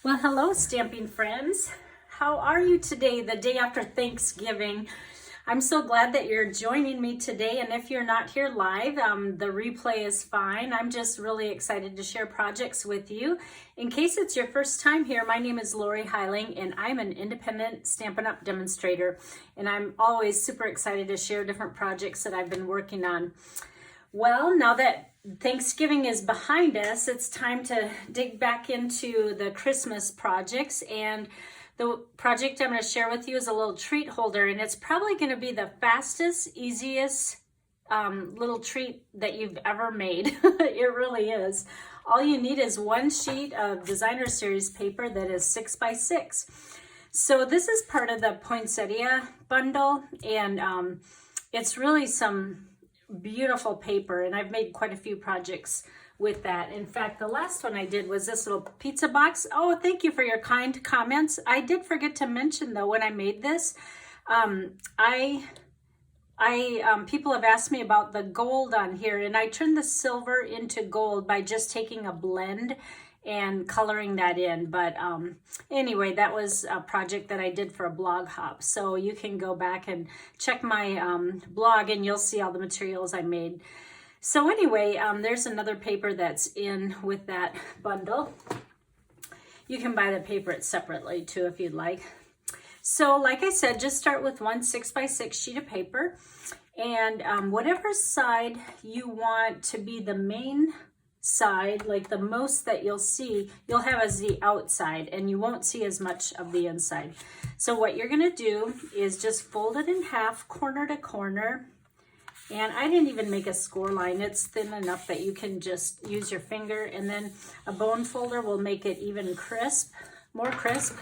Well, hello, stamping friends. How are you today, the day after Thanksgiving? I'm so glad that you're joining me today, and if you're not here live, the replay is fine. I'm just really excited to share projects with you. In case it's your first time here, my name is Lorri Heiling, and I'm an independent Stampin' Up! Demonstrator, and I'm always super excited to share different projects that I've been working on. Well, now that Thanksgiving is behind us, it's time to dig back into the Christmas projects, and the project I'm going to share with you is a little treat holder, and it's probably going to be the fastest, easiest little treat that you've ever made. It really is. All you need is one sheet of designer series paper that is 6 by 6. So this is part of the Poinsettia bundle, and it's really some beautiful paper, and I've made quite a few projects with that. In fact, the last one I did was this little pizza box. Oh, thank you for your kind comments. I did forget to mention though, when I made this, people have asked me about the gold on here, and I turned the silver into gold by just taking a blend and coloring that in. But anyway, that was a project that I did for a blog hop, so you can go back and check my blog and you'll see all the materials I made. So anyway, there's another paper that's in with that bundle. You can buy the paper separately too if you'd like. So like I said, just start with one 6 by 6 sheet of paper, and whatever side you want to be the main side, like the most that you'll see, you'll have as the outside, and you won't see as much of the inside. So what you're going to do is just fold it in half, corner to corner. And I didn't even make a score line. It's thin enough that you can just use your finger, and then a bone folder will make it even crisp, more crisp.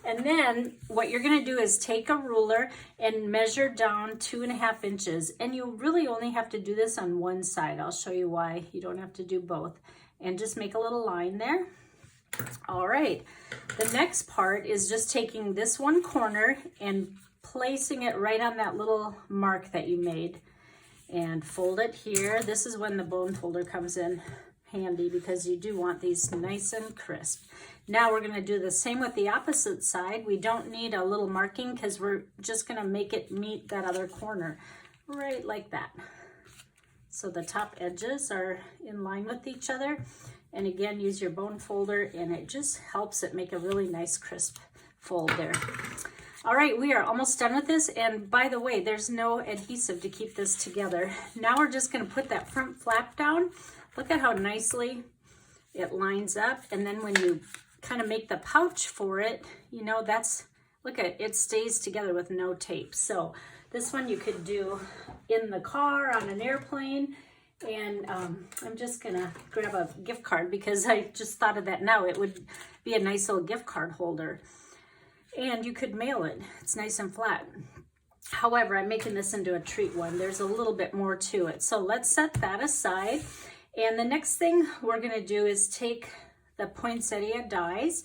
And then what you're going to do is take a ruler and measure down 2.5 inches. And you really only have to do this on one side. I'll show you why. You don't have to do both. And just make a little line there. All right. The next part is just taking this one corner and placing it right on that little mark that you made. And fold it here. This is when the bone folder comes in handy, because you do want these nice and crisp. Now we're going to do the same with the opposite side. We don't need a little marking because we're just going to make it meet that other corner right like that. So the top edges are in line with each other. And again, use your bone folder, and it just helps it make a really nice crisp fold there. All right, we are almost done with this. And by the way, there's no adhesive to keep this together. Now we're just going to put that front flap down. Look at how nicely it lines up. And then when you kind of make the pouch for it, you know, look at it, stays together with no tape. So this one you could do in the car, on an airplane. And I'm just gonna grab a gift card because I just thought of that now. It would be a nice little gift card holder. And you could mail it. It's nice and flat. However, I'm making this into a treat one. There's a little bit more to it. So let's set that aside. And the next thing we're gonna do is take the Poinsettia dies.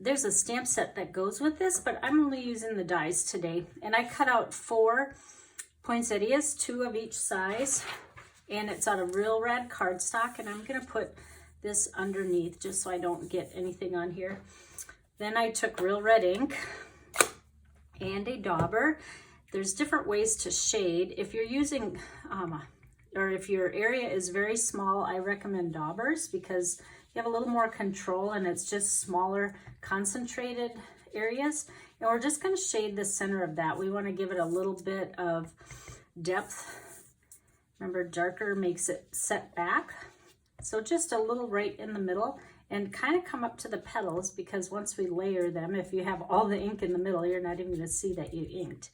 There's a stamp set that goes with this, but I'm only using the dies today. And I cut out 4 poinsettias, 2 of each size, and it's out of Real Rad cardstock, and I'm gonna put this underneath just so I don't get anything on here. Then I took Real Red ink and a dauber. There's different ways to shade. If you're using, or if your area is very small, I recommend daubers because you have a little more control, and it's just smaller concentrated areas. And we're just going to shade the center of that. We want to give it a little bit of depth. Remember, darker makes it set back. So just a little right in the middle, and kind of come up to the petals, because once we layer them, if you have all the ink in the middle, you're not even going to see that you inked.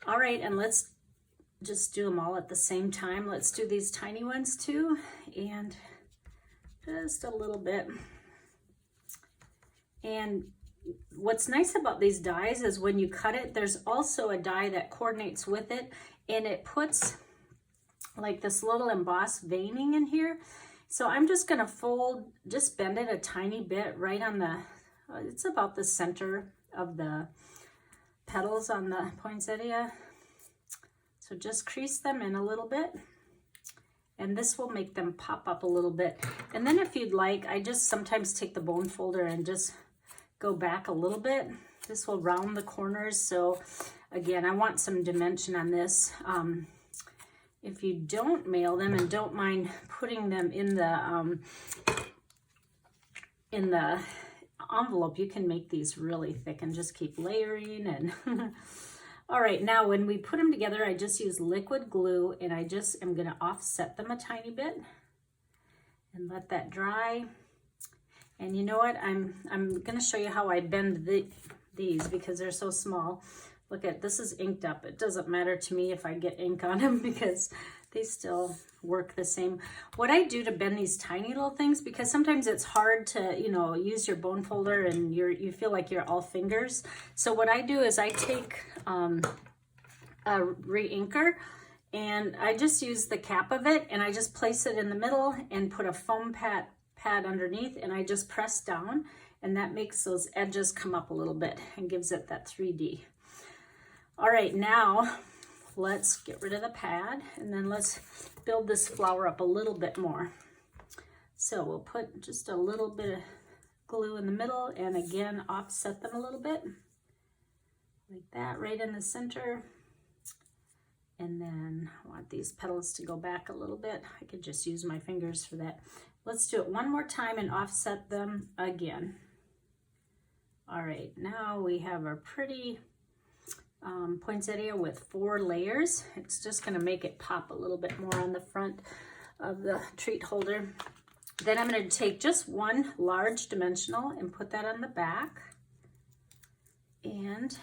All right, and let's just do them all at the same time. Let's do these tiny ones too, and just a little bit. And what's nice about these dies is when you cut it, there's also a die that coordinates with it, and it puts like this little embossed veining in here. So I'm just gonna just bend it a tiny bit right on the, it's about the center of the petals on the poinsettia. So just crease them in a little bit. And this will make them pop up a little bit. And then if you'd like, I just sometimes take the bone folder and just go back a little bit. This will round the corners. So again, I want some dimension on this. If you don't mail them and don't mind putting them in the envelope, you can make these really thick and just keep layering. And all right, now when we put them together, I just use liquid glue, and I just am going to offset them a tiny bit and let that dry. And you know what? I'm going to show you how I bend these because they're so small. Look at this, is inked up. It doesn't matter to me if I get ink on them because they still work the same. What I do to bend these tiny little things, because sometimes it's hard to, you know, use your bone folder and you feel like you're all fingers. So what I do is I take a re-inker, and I just use the cap of it, and I just place it in the middle and put a foam pad underneath, and I just press down, and that makes those edges come up a little bit and gives it that 3D. All right, now let's get rid of the pad, and then let's build this flower up a little bit more. So we'll put just a little bit of glue in the middle, and again, offset them a little bit, like that, right in the center. And then I want these petals to go back a little bit. I could just use my fingers for that. Let's do it one more time and offset them again. All right, now we have our pretty poinsettia with 4 layers. It's just going to make it pop a little bit more on the front of the treat holder. Then I'm going to take just one large dimensional and put that on the back. And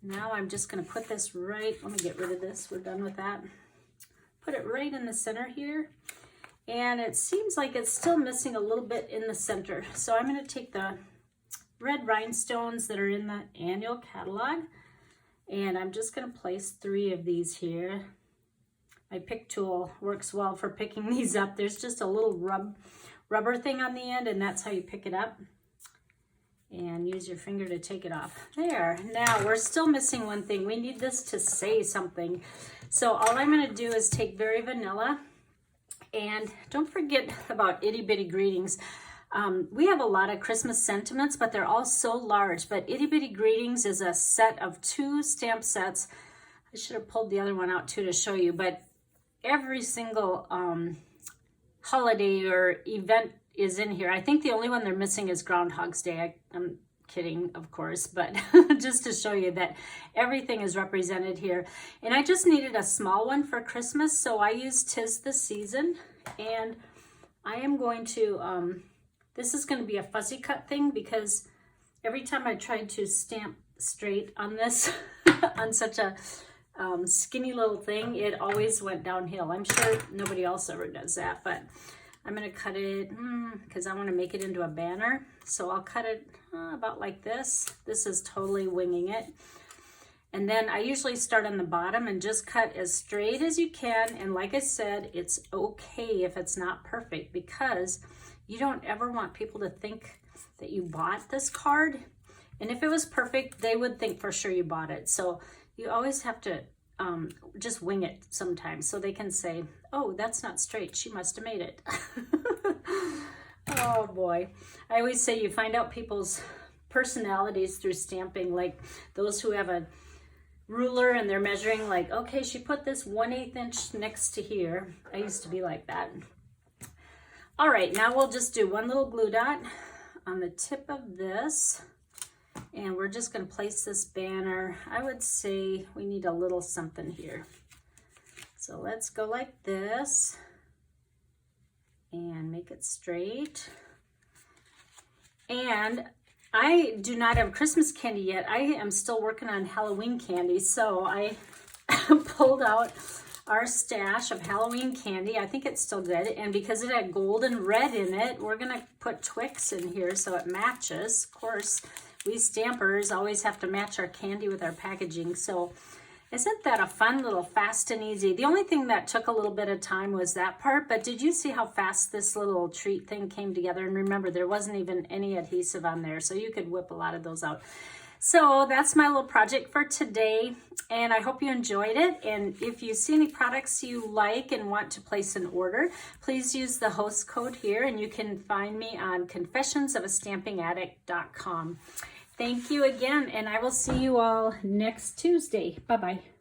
now I'm just going to put this right, let me get rid of this, we're done with that. Put it right in the center here. And it seems like it's still missing a little bit in the center. So I'm going to take the red rhinestones that are in the annual catalog, and I'm just going to place 3 of these here. My pick tool works well for picking these up. There's just a little rubber thing on the end, and that's how you pick it up. And use your finger to take it off. There. Now we're still missing one thing. We need this to say something. So all I'm going to do is take Very Vanilla, and don't forget about Itty Bitty Greetings. We have a lot of Christmas sentiments, but they're all so large. But Itty Bitty Greetings is a set of 2 stamp sets. I should have pulled the other one out too to show you, but every single holiday or event is in here. I think the only one they're missing is Groundhog's Day. I'm kidding, of course, but just to show you that everything is represented here. And I just needed a small one for Christmas, so I used 'Tis the Season. And I am going to, this is going to be a fuzzy cut thing, because every time I tried to stamp straight on this, on such a skinny little thing, it always went downhill. I'm sure nobody else ever does that, but I'm going to cut it because I want to make it into a banner. So I'll cut it about like this. This is totally winging it. And then I usually start on the bottom and just cut as straight as you can. And like I said, it's okay if it's not perfect, because you don't ever want people to think that you bought this card. And if it was perfect, they would think for sure you bought it. So you always have to just wing it sometimes, so they can say, oh, that's not straight, she must have made it. Oh boy. I always say you find out people's personalities through stamping, like those who have a ruler and they're measuring, like, okay, she put this 1/8 inch next to here. I used to be like that. All right, now we'll just do one little glue dot on the tip of this. And we're just going to place this banner. I would say we need a little something here. So let's go like this and make it straight. And I do not have Christmas candy yet. I am still working on Halloween candy. So I pulled out our stash of Halloween candy. I think it's still good. And because it had gold and red in it, we're going to put Twix in here so it matches. Of course, we stampers always have to match our candy with our packaging. So isn't that a fun little fast and easy? The only thing that took a little bit of time was that part, but did you see how fast this little treat thing came together? And remember, there wasn't even any adhesive on there, so you could whip a lot of those out. So that's my little project for today, and I hope you enjoyed it. And if you see any products you like and want to place an order, please use the host code here, and you can find me on confessionsofastampingaddict.com. Thank you again, and I will see you all next Tuesday. Bye-bye.